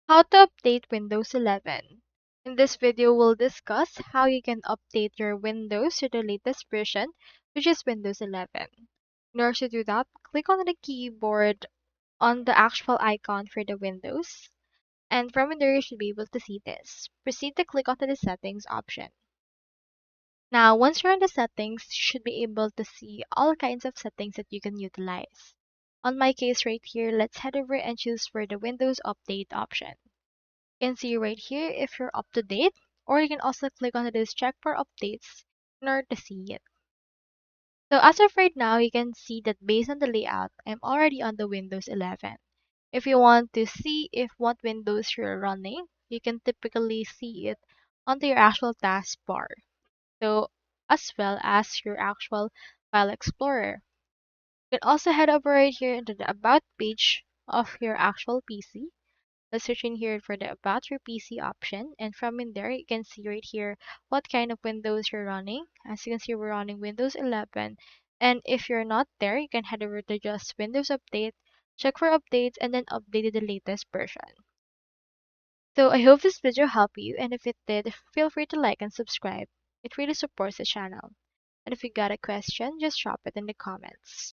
How to update Windows 11. In this video, we'll discuss how you can update your Windows to the latest version, which is Windows 11. In order to do that, click on the keyboard on the actual icon for the Windows, and from there you should be able to see this. Proceed to click onto the settings option. Now, once you're in the settings, you should be able to see all kinds of settings that you can utilize. On my case right here, let's head over and choose for the Windows Update option. You can see right here if you're up to date, or you can also click on this check for updates in order to see it. So as of right now, you can see that based on the layout, I'm already on the Windows 11. If you want to see if what Windows you're running, you can typically see it onto your actual taskbar. So as well as your actual file explorer. You can also head over right here into the about page of your actual PC. Let's search in here for the about your PC option, and from in there you can see right here what kind of Windows you're running. As you can see, we're running Windows 11, and if you're not there, you can head over to just Windows Update, check for updates, and then update to the latest version. So I hope this video helped you, and if it did, feel free to like and subscribe. It really supports the channel. And if you got a question, just drop it in the comments.